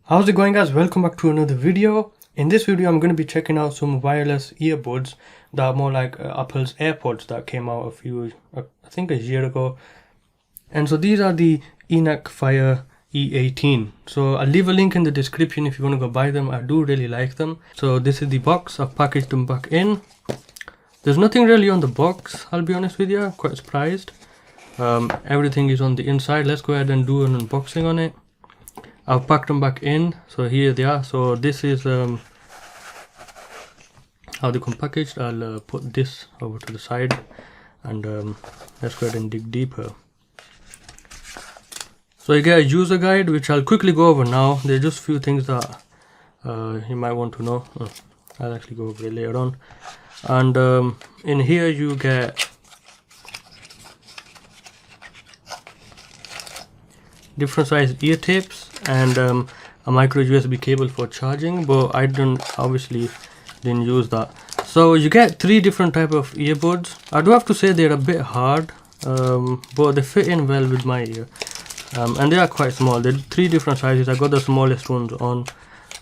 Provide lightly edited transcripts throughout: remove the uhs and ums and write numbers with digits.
How's it going, guys? Welcome back to another video. In this video I'm going to be checking out some wireless earbuds that are more like Apple's AirPods that came out I think a year ago. And so these are the EnacFire E18. So I'll leave a link in the description if you want to go buy them. I do really like them. So this is the box. I've packaged them back in. There's nothing really on the box, I'll be honest with you. I'm quite surprised. Everything is on the inside. Let's go ahead and do an unboxing on it. I've packed them back in, so here they are. So this is how they come packaged. I'll put this over to the side and let's go ahead and dig deeper. So you get a user guide, which I'll quickly go over now. There are just a few things that you might want to know. I'll actually go over it later on. And in here you get different size ear tapes and a micro USB cable for charging, but I obviously didn't use that. So you get three different type of earbuds. I do have to say they're a bit hard, but they fit in well with my ear, and they are quite small. They're three different sizes. I got the smallest ones on,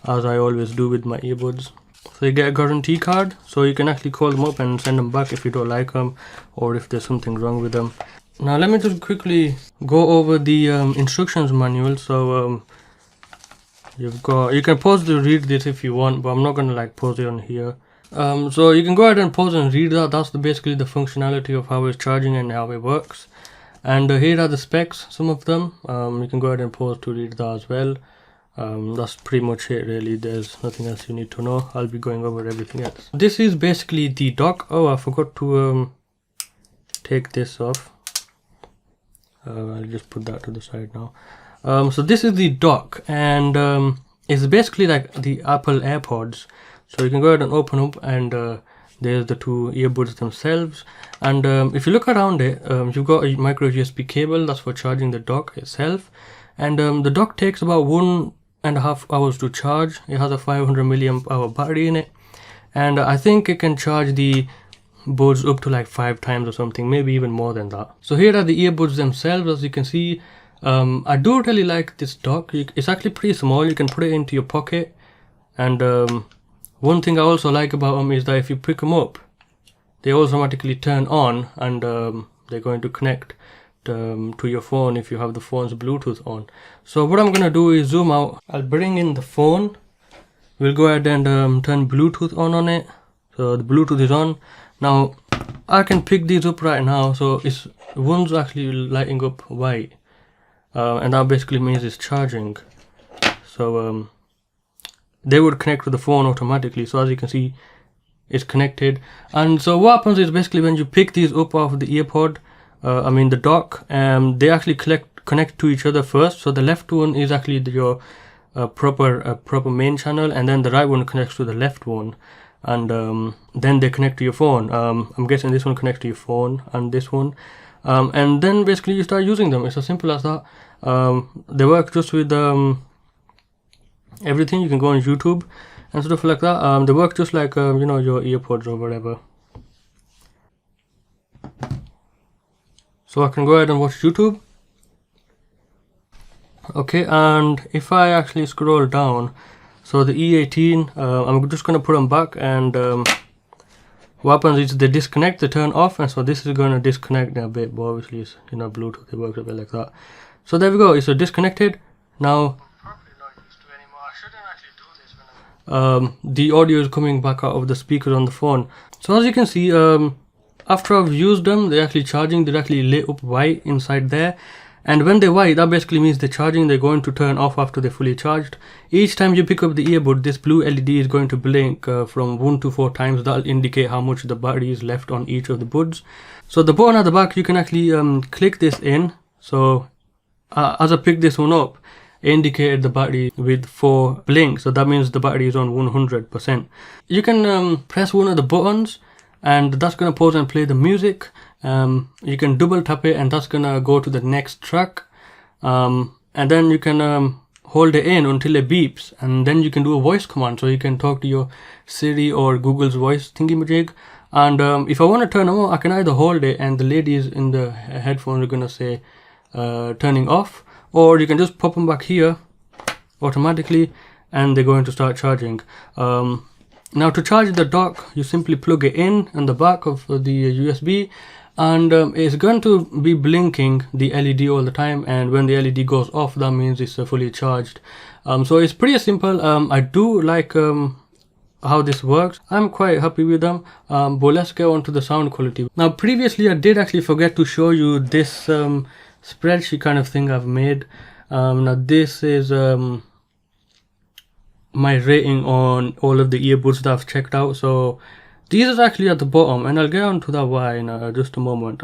as I always do with my earbuds. So you get a guarantee card, so you can actually call them up and send them back if you don't like them or if there's something wrong with them. Now let me just quickly go over the instructions manual. So you can pause to read this if you want, but I'm not gonna like pause it on here. So you can go ahead and pause and read that. That's basically the functionality of how it's charging and how it works. And here are the specs, some of them. You can go ahead and pause to read that as well. That's pretty much it really. There's nothing else you need to know. I'll be going over everything else. This is basically the dock. Oh, I forgot to take this off. I'll just put that to the side now. So this is the dock, and it's basically like the Apple AirPods. So you can go ahead and open up, and there's the two earbuds themselves. And if you look around it, you've got a micro USB cable. That's for charging the dock itself. And the dock takes about 1.5 hours to charge. It has a 500 milliamp hour battery in it, and I think it can charge the buds up to like 5 times or something, maybe even more than that. So here are the earbuds themselves. As you can see, I do really like this dock. It's actually pretty small. You can put it into your pocket, and one thing I also like about them is that if you pick them up, they automatically turn on, and they're going to connect to your phone if you have the phone's Bluetooth on. So what I'm gonna do is zoom out. I'll bring in the phone. We'll go ahead and turn Bluetooth on it. So the Bluetooth is on. Now I can pick these up right now. So one's actually lighting up white, and that basically means it's charging. So they would connect to the phone automatically. So as you can see, it's connected. And so what happens is basically when you pick these up off the earpod, the dock, they actually connect to each other first. So the left one is actually your proper main channel, and then the right one connects to the left one, and then they connect to your phone. I'm guessing this one connects to your phone, and this one, and then basically you start using them. It's as simple as that. They work just with everything. You can go on YouTube and stuff like that. They work just like your earpods or whatever. So I can go ahead and watch YouTube. Okay, and if I actually scroll down, so the E18, I'm just going to put them back, and what happens is they disconnect, they turn off, and so this is going to disconnect in a bit, but obviously it's Bluetooth, it works a bit like that. So there we go, it's disconnected. Now the audio is coming back out of the speakers on the phone. So as you can see, after I've used them, they're actually charging. They're actually lit up white inside there, and when they're white, that basically means they're charging. They're going to turn off after they're fully charged. Each time you pick up the earbud, this blue LED is going to blink from 1 to 4 times. That'll indicate how much the battery is left on each of the buds. So the button at the back, you can actually click this in. So as I pick this one up, it indicated the battery with 4 blinks. So that means the battery is on 100%. You can press one of the buttons, and that's going to pause and play the music. You can double tap it, and that's going to go to the next track. And then you can hold it in until it beeps, and then you can do a voice command. So you can talk to your Siri or Google's voice thingy-majig. And if I want to turn them on, I can either hold it, and the ladies in the headphones are going to say turning off, or you can just pop them back here automatically, and they're going to start charging. Now to charge the dock, you simply plug it in the back of the USB, and it's going to be blinking the LED all the time, and when the LED goes off, that means it's fully charged. So it's pretty simple. I do like how this works. I'm quite happy with them, but let's get on to the sound quality. Now previously I did actually forget to show you this spreadsheet kind of thing I've made. Now this is my rating on all of the earbuds that I've checked out. So these are actually at the bottom, and I'll get on to that why in just a moment.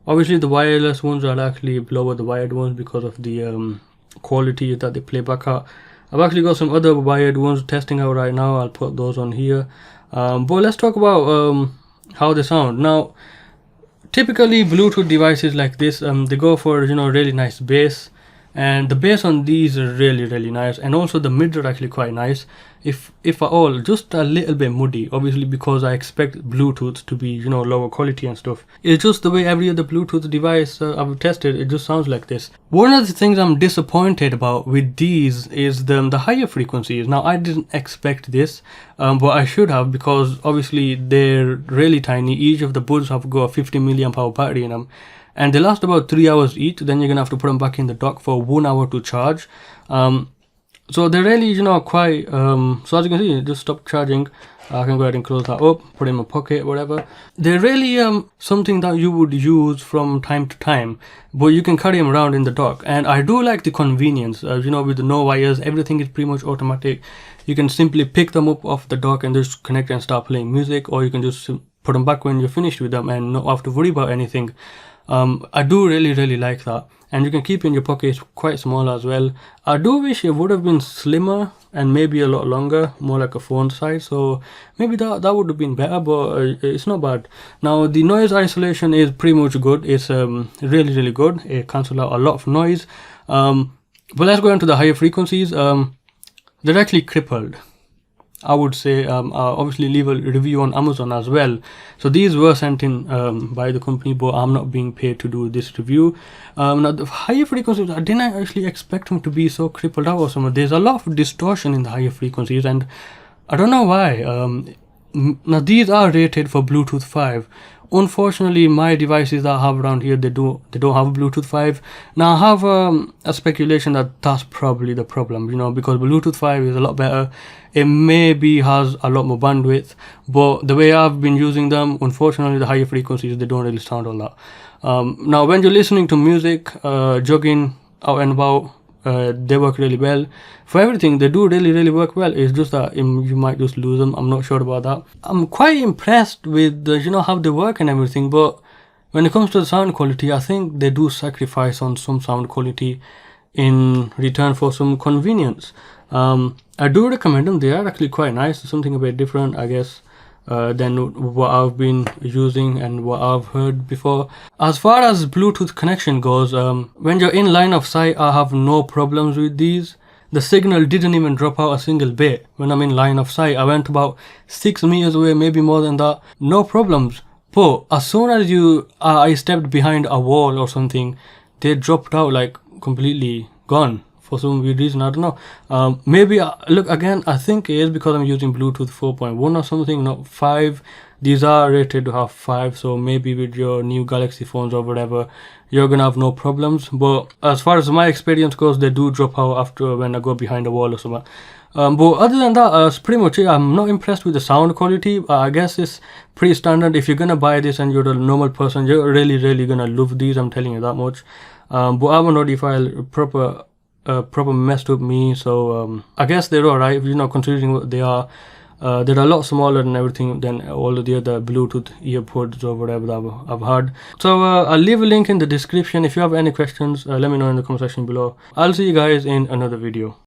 Obviously the wireless ones are actually below the wired ones because of the quality that they play back at. I've actually got some other wired ones testing out right now. I'll put those on here. But let's talk about how they sound. Now typically Bluetooth devices like this, they go for really nice bass, and the bass on these are really nice, and also the mids are actually quite nice, if at all. Just a little bit muddy, obviously, because I expect Bluetooth to be lower quality and stuff. It's just the way every other Bluetooth device I've tested, it just sounds like this. One of the things I'm disappointed about with these is the higher frequencies. Now I didn't expect this, but I should have, because obviously they're really tiny. Each of the buds have got a 50 milliamp hour battery in them, and they last about 3 hours each. Then you're gonna have to put them back in the dock for 1 hour to charge. So they're really quite so as you can see, just stop charging. I can go ahead and close that up, put it in my pocket, whatever. They're really something that you would use from time to time, but you can carry them around in the dock. And I do like the convenience, with no wires, everything is pretty much automatic. You can simply pick them up off the dock and just connect and start playing music, or you can just put them back when you're finished with them and not have to worry about anything. I do really like that, and you can keep it in your pocket. It's quite small as well. I do wish it would have been slimmer and maybe a lot longer, more like a phone size, so maybe that would have been better, but it's not bad. Now the noise isolation is pretty much good. It's really good. It cancels out a lot of noise. But let's go into the higher frequencies. They're actually crippled, I would say. Obviously leave a review on Amazon as well. So these were sent in by the company, but I'm not being paid to do this review. Now the higher frequencies, I didn't actually expect them to be so crippled out or something. There's a lot of distortion in the higher frequencies, and I don't know why. Now these are rated for Bluetooth 5. Unfortunately, my devices that I have around here, they don't have Bluetooth 5. Now I have a speculation that that's probably the problem, because Bluetooth 5 is a lot better. It maybe has a lot more bandwidth, but the way I've been using them, unfortunately the higher frequencies, they don't really sound all that. Now when you're listening to music, jogging out and about, they work really well. For everything, they do really work well. It's just that you might just lose them. I'm not sure about that. I'm quite impressed with how they work and everything, but when it comes to the sound quality, I think they do sacrifice on some sound quality in return for some convenience. I do recommend them. They are actually quite nice. Something a bit different, I guess, than what I've been using and what I've heard before. As far as Bluetooth connection goes, when you're in line of sight, I have no problems with these. The signal didn't even drop out a single bit when I'm in line of sight. I went about 6 meters away, maybe more than that, no problems. But as soon as I stepped behind a wall or something, they dropped out, like completely gone. For some weird reason, I don't know. Maybe look again, I think it is because I'm using Bluetooth 4.1 or something, not 5. These are rated to have 5, so maybe with your new Galaxy phones or whatever, you're gonna have no problems. But as far as my experience goes, they do drop out after when I go behind a wall or something. But other than that, that's pretty much it. I'm not impressed with the sound quality. I guess it's pretty standard. If you're gonna buy this and you're a normal person, you're really gonna love these, I'm telling you that much. But I have an audiophile proper messed up me, so I guess they're alright, considering what they are. They're a lot smaller and everything than all of the other Bluetooth earpods or whatever that I've had. So I'll leave a link in the description. If you have any questions, let me know in the comment section below. I'll see you guys in another video.